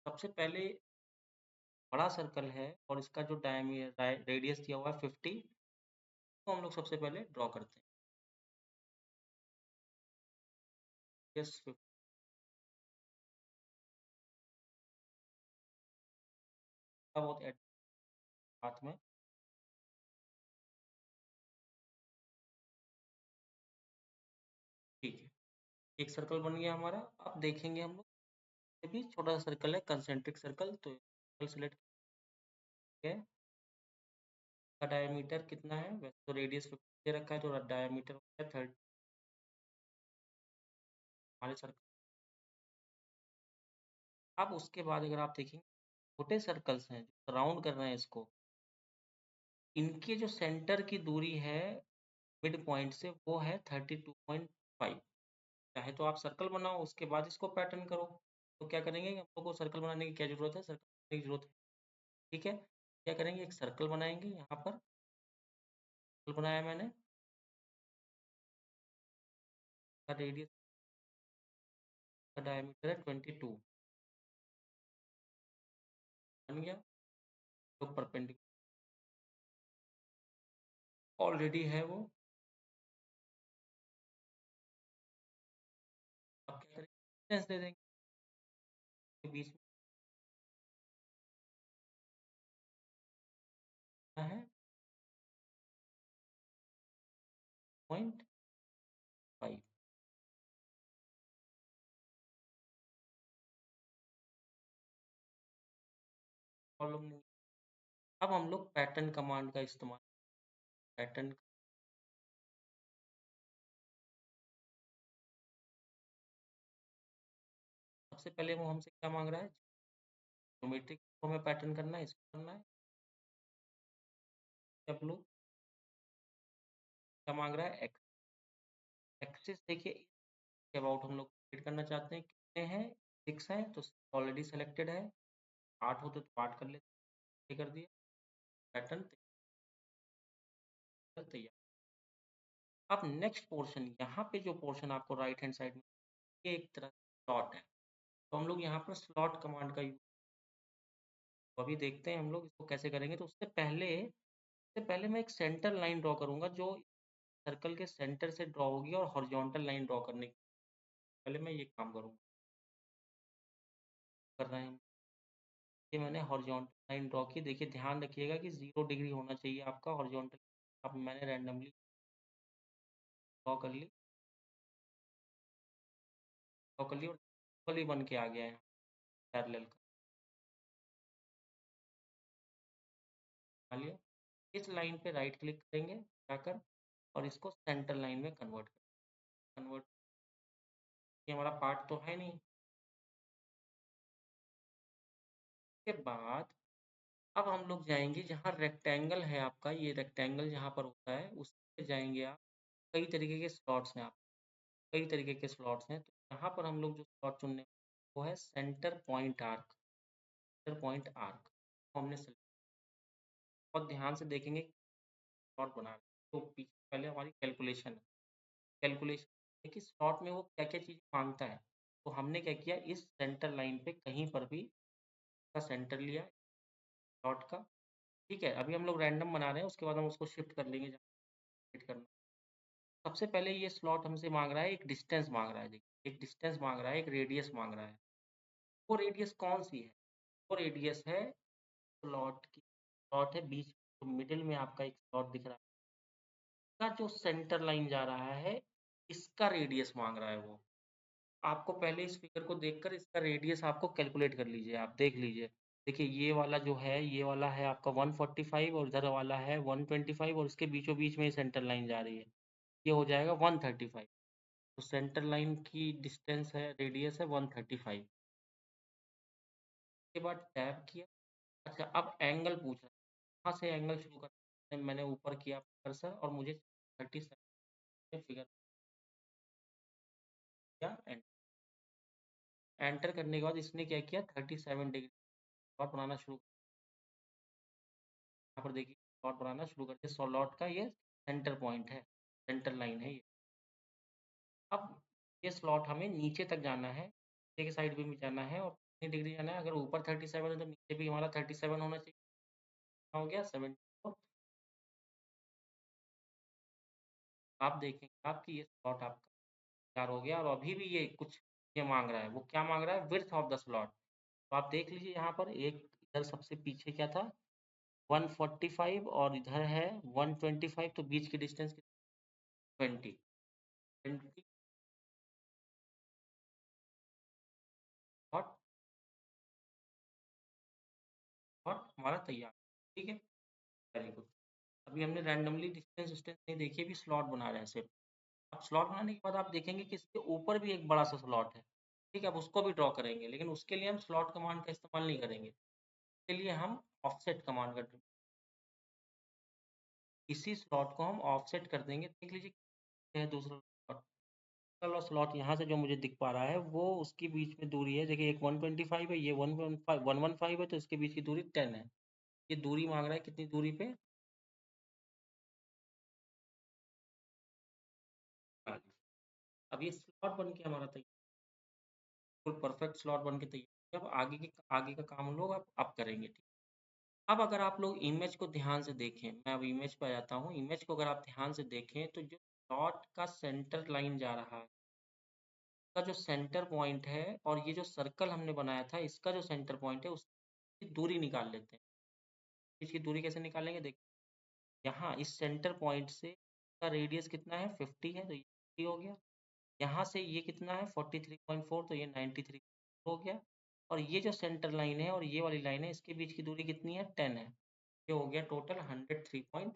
सबसे पहले बड़ा सर्कल है और इसका जो रेडियस दिया हुआ है 50, तो हम लोग सबसे पहले ड्रॉ करते हैं। यस, 50 का बहुत हाथ में। ठीक है, एक सर्कल बन गया हमारा। अब देखेंगे हम लोग, ये भी छोटा सा सर्कल है, कंसेंट्रिक सर्कल, तो सर्कल सेलेक्ट किया है। का डायमीटर कितना है? वैसे तो रेडियस 50 दे रखा है, तो डायमीटर होता है 30 हमारे सर्कल। अब उसके बाद अगर आप देखेंगे, छोटे सर्कल्स हैं जो राउंड कर रहे हैं इसको, इनके जो सेंटर की दूरी है मिड पॉइंट से, वो है 32.5। चाहे तो आप सर्कल बनाओ, उसके बाद इसको पैटर्न करो। तो क्या करेंगे, हम लोग को सर्कल बनाने की क्या जरूरत है? सर्कल बनाने की जरूरत है। ठीक है, क्या करेंगे, एक सर्कल बनाएंगे। यहाँ पर सर्कल बनाया मैंने, का रेडियस का डायमीटर है 22, बन गया। तो परपेंडिकुलर ऑलरेडी है वो। अब क्या करेंगे, डिस्टेंस दे देंगे के बीच में। क्या है? 0.5। प्रॉब्लम नहीं। अब हम लोग पैटर्न कमांड का इस्तेमाल, पैटर्न, सबसे पहले वो हमसे क्या मांग रहा है? ज्योमेट्रिक हमें पैटर्न करना है, इसको करना है। अब लोग क्या मांग रहा है? एक्स, एक्सिस देखिए, इसके अबाउट हम लोग क्रिएट करना चाहते हैं। कितने हैं? 6 हैं, तो ऑलरेडी सेलेक्टेड है। 8 होते तो 8 कर लेते, कर दिया। पैटर्न तैयार। अब नेक्स्ट पोर्शन, यहाँ पे जो पोर्शन आपको राइट हैंड साइड में, ये एक तरह स्लॉट है। तो हम लोग यहाँ पर स्लॉट कमांड का यूज, अभी देखते हैं हम लोग इसको कैसे करेंगे। तो उससे पहले मैं एक सेंटर लाइन ड्रॉ करूंगा, जो सर्कल के सेंटर से ड्रॉ होगी, और हॉरिजॉन्टल लाइन ड्रॉ करने के पहले मैं ये काम करूंगा, कर रहे हैं। ये मैंने हॉरिजॉन्टल लाइन ड्रॉ की। देखिए ध्यान रखिएगा कि 0 डिग्री होना चाहिए आपका हॉरिजॉन्टल। अब मैंने रैंडमली ड्रॉ कर ली, ड्रॉ कर ली, और इक्वली बन के आ गया है पैरेलल का। मान लिया, इस लाइन पे राइट क्लिक करेंगे जाकर, और इसको सेंटर लाइन में कन्वर्ट, ये हमारा पार्ट तो है नहीं। के बाद अब हम लोग जाएंगे जहाँ रेक्टेंगल है आपका, ये रेक्टेंगल जहाँ पर होता है उस पे जाएंगे आप। कई तरीके के स्लॉट्स हैं, आप कई तरीके के स्लॉट्स हैं, तो यहाँ पर हम लोग जो स्लॉट चुनने, वो है centre point arc. Centre point arc तो हमने select, और ध्यान से देखेंगे स्लॉट बना रहे हैं। तो पीछे पहले हमारी कैलकुलेशन है, कैलकुलेशन कि स्लॉट में वो क्या क्या चीज़ मांगता है। तो हमने क्या किया, इस सेंटर लाइन पे कहीं पर भी का सेंटर लिया स्लॉट का। ठीक है, अभी हम लोग रैंडम बना रहे हैं, उसके बाद हम उसको शिफ्ट कर लेंगे जहाँ शिफ्ट करना। सबसे पहले ये स्लॉट हमसे मांग रहा है, एक डिस्टेंस मांग रहा है। देखिए, एक डिस्टेंस मांग रहा है, एक रेडियस मांग रहा है। वो रेडियस कौन सी है? वो रेडियस है स्लॉट की, स्लॉट है बीच, तो मिडिल में आपका एक स्लॉट दिख रहा है, का जो सेंटर लाइन जा रहा है, इसका रेडियस मांग रहा है वो। आपको पहले इस फिगर को देखकर इसका रेडियस आपको कैलकुलेट कर लीजिए, आप देख लीजिए। देखिए ये वाला जो है, ये वाला है आपका 145, और इधर वाला है 125, और इसके बीचों बीच में सेंटर लाइन जा रही है, ये हो जाएगा 135। तो सेंटर लाइन की डिस्टेंस है, रेडियस है 135। उसके बाद टैब किया। अच्छा, अब एंगल पूछ रहा है, कहाँ से एंगल शुरू करना है? मैंने ऊपर किया कर्सर, और मुझे 37 फिगर किया, एंटर करने के बाद इसने क्या किया, 37 डिग्री स्लॉट बनाना शुरू। यहाँ पर देखिए स्लॉट बनाना शुरू कर दिया। स्लॉट का ये सेंटर पॉइंट है, सेंटर लाइन है ये। अब ये स्लॉट हमें नीचे तक जाना है, नीचे के साइड में भी जाना है, और कितनी डिग्री जाना है? अगर ऊपर 37 है तो नीचे भी हमारा 37 होना चाहिए। कितना हो गया? 74। आप देखेंगे आप कि ये स्लॉट आपका तैयार हो गया और अभी भी ये कुछ ये माँग रहा है। वो क्या माँग रहा है? Width of the slot. तो आप देख लीजिए यहाँ पर एक इधर सबसे पीछे क्या था? 145 और इधर है 125, तो बीच की डिस्टेंस कितनी? 20। 20 स्लॉट स्लॉट हमारा तैयार। ठीक है? Very good. अभी हमने रैंडमली डिस्टेंस विस्टेंस नहीं देखी, अभी स्लॉट बना रहे हैं सिर्फ। अब स्लॉट बनाने के बाद आप देखेंगे कि इसके ऊपर भी एक बड़ा सा स्लॉट है। ठीक है? अब उसको भी ड्रॉ करेंगे, लेकिन उसके लिए हम स्लॉट कमांड का इस्तेमाल नहीं करेंगे। इसके लिए हम ऑफसेट कमांड कर इसी स्लॉट को हम ऑफसेट कर देंगे। देख लीजिए कितने है दूसरा स्लॉट। वाला स्लॉट यहाँ से जो मुझे दिख पा रहा है वो उसके बीच में दूरी है। देखिए एक 125 है, ये 115 है, तो इसके बीच की दूरी 10 है। ये दूरी मांग रहा है कितनी दूरी पे? 40। अब ये स्लॉट बन के हमारा तैयार, बिल्कुल परफेक्ट स्लॉट बन के तैयार। अब आगे का काम हम लोग अब करेंगे। ठीक। अब अगर आप लोग इमेज को ध्यान से देखें, मैं अब इमेज पे आ जाता हूँ। इमेज को अगर आप ध्यान से देखें तो जो स्लॉट का सेंटर लाइन जा रहा है, का जो सेंटर पॉइंट है, और ये जो सर्कल हमने बनाया था इसका जो सेंटर पॉइंट है उसकी दूरी निकाल लेते हैं। इसकी दूरी कैसे निकालेंगे? देखिए यहाँ इस सेंटर पॉइंट से का रेडियस कितना है? 50 है, तो ये 50 हो गया। यहाँ से ये कितना है? 43.4, तो ये 93 हो गया। और ये जो सेंटर लाइन है और ये वाली लाइन है, इसके बीच की दूरी कितनी है? 10 है। ये हो गया टोटल 103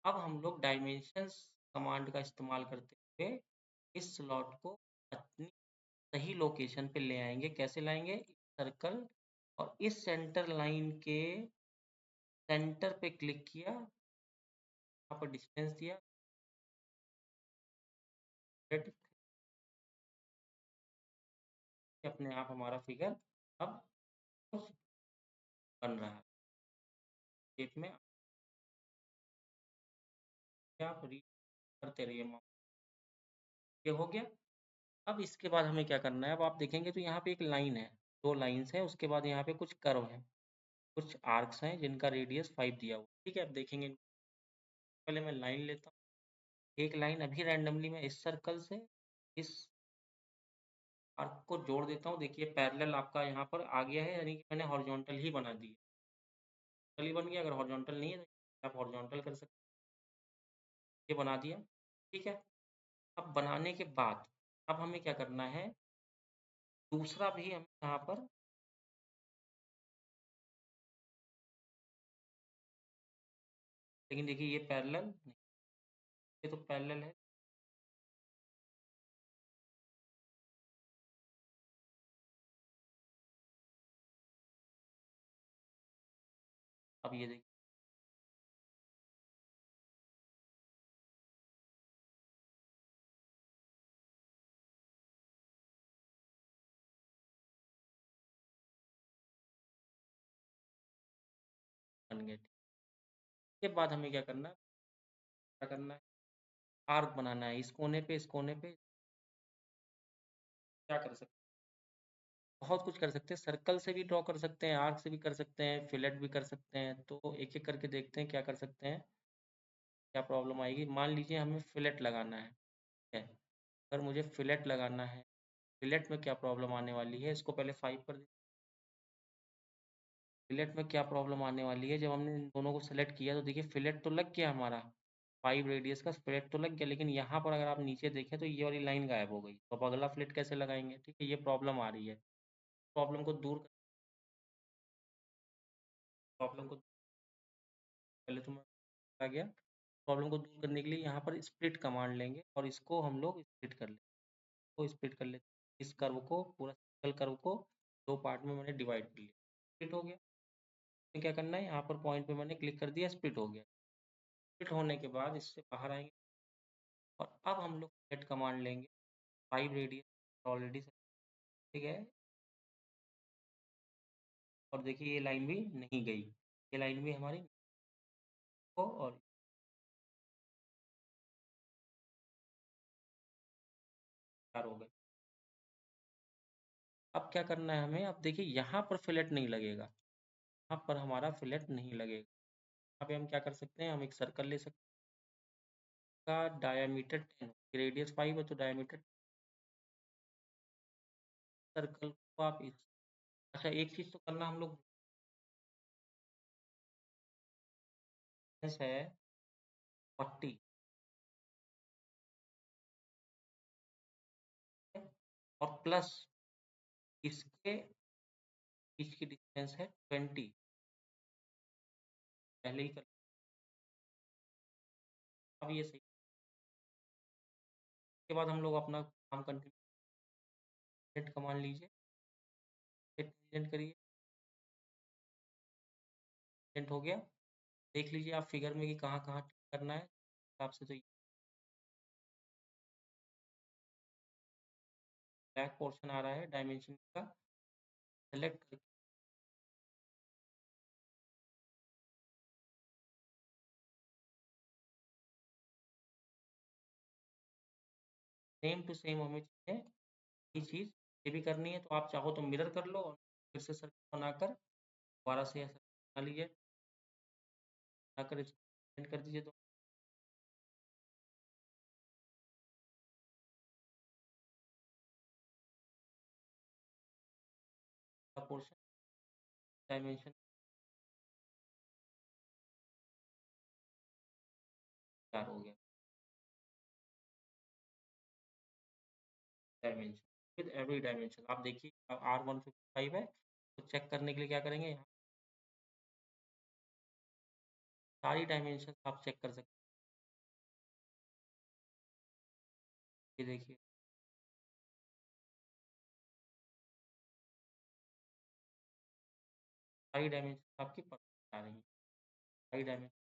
अब हम लोग डायमेंशंस कमांड का इस्तेमाल करते हुए इस स्लॉट को अपनी सही लोकेशन पे ले आएंगे। कैसे लाएंगे? सर्कल और इस सेंटर लाइन के सेंटर पे क्लिक किया, यहाँ पर डिस्टेंस दिया, फिर अपने आप हमारा फिगर अब बन रहा है शेप में। आप रीड करते रहिए ये हो गया। अब इसके बाद हमें क्या करना है? अब आप देखेंगे तो यहाँ पे एक लाइन है, दो लाइंस हैं, उसके बाद यहाँ पे कुछ कर्व हैं, कुछ आर्क्स हैं जिनका रेडियस 5 दिया हुआ। ठीक है? अब देखेंगे, पहले मैं लाइन लेता हूँ। एक लाइन अभी रैंडमली मैं इस सर्कल से इस आर्क को जोड़ देता हूँ। देखिए पैरेलल आपका यहाँ पर आ गया है, यानी कि मैंने हॉरिजॉन्टल ही बना दी है। वर्टिकल बन गया। अगर हॉरिजॉन्टल नहीं है तो आप हॉरिजॉन्टल कर सकते हैं। ये बना दिया। ठीक है? अब बनाने के बाद अब हमें क्या करना है? दूसरा भी हम यहाँ पर, लेकिन देखिए ये पैरेलल नहीं, ये तो पैरेलल है। अब ये देखिए बन गए। इसके बाद हमें क्या करना है? आर्क बनाना है। इस कोने पे क्या कर सकते हैं? बहुत कुछ कर सकते हैं। सर्कल से भी ड्रॉ कर सकते हैं, आर्क से भी कर सकते हैं, फिलेट भी कर सकते हैं। तो एक एक करके देखते हैं क्या कर सकते हैं, क्या प्रॉब्लम आएगी। मान लीजिए हमें फिलेट लगाना है। ठीक है? अगर मुझे फिलेट लगाना है, फिलेट में क्या प्रॉब्लम आने वाली है? इसको पहले 5 कर दें। फिलेट में क्या प्रॉब्लम आने वाली है? जब हमने इन दोनों को सेलेक्ट किया तो देखिए फिलेट तो लग गया हमारा, 5 रेडियस का फिलेट तो लग गया, लेकिन यहाँ पर अगर आप नीचे देखें तो ये वाली लाइन गायब हो गई। तो अब अगला फिलेट कैसे लगाएंगे? ठीक है? ये प्रॉब्लम आ रही है। प्रॉब्लम को दूर प्रॉब्लम को पहले तो मैं आ गया। प्रॉब्लम को दूर करने के लिए यहाँ पर स्प्लिट कमांड लेंगे और इसको हम लोग स्प्लिट कर लेंगे। तो स्प्लिट कर लेते हैं। इस कर्व को, पूरा सर्कल कर्व को दो पार्ट में मैंने डिवाइड कर लिया। स्प्लिट हो गया। तो क्या करना है? यहाँ पर पॉइंट पे मैंने क्लिक कर दिया, स्प्लिट हो गया। स्प्लिट होने के बाद इससे बाहर आएंगे और अब हम लोग सेट कमांड लेंगे। 5 रेडियस ऑलरेडी, ठीक है? और देखिए ये लाइन भी नहीं गई, ये लाइन भी हमारी को और चार हो गई। अब क्या करना है हमें, अब देखिए यहाँ पर फिलेट नहीं लगेगा, यहाँ पर हमारा फिलेट नहीं लगेगा। यहाँ पे हम क्या कर सकते हैं, हम एक सर्कल ले सकते हैं का डायामीटर 10, रेडियस 5 है तो डायामीटर सर्कल को आप इस, अच्छा एक चीज़ तो करना हम लोग है 40 और प्लस इसके बीच की डिस्टेंस है 20, पहले ही कर, अब ये सही, उसके बाद हम लोग अपना काम कंटिन्यू कमान लीजिए, टेंजेंट करिए, टेंजेंट हो गया, देख लीजिए आप फिगर में कि कहाँ कहाँ करना है हिसाब से, तो ब्लैक पोर्शन आ रहा है डायमेंशन का, सेलेक्ट करके सेम टू सेम हमें चाहिए ये चीज़, ये भी करनी है, तो आप चाहो तो मिरर कर लो और फिर से सर्कल बनाकर दोबारा से ऐसा बना लीजिए, बनाकर इसको एंड कर दीजिए, तो पोर्शन डायमेंशन तैयार हो गया, डायमेंशन विद एवरी डायमेंशन। आप देखिए R155 है, तो चेक करने के लिए क्या करेंगे, यहाँ सारी डायमेंशन आप चेक कर सकते हैं, ये देखिए सारी डायमेंशन आपकी परफेक्ट आ रही है, सारी डायमेंशन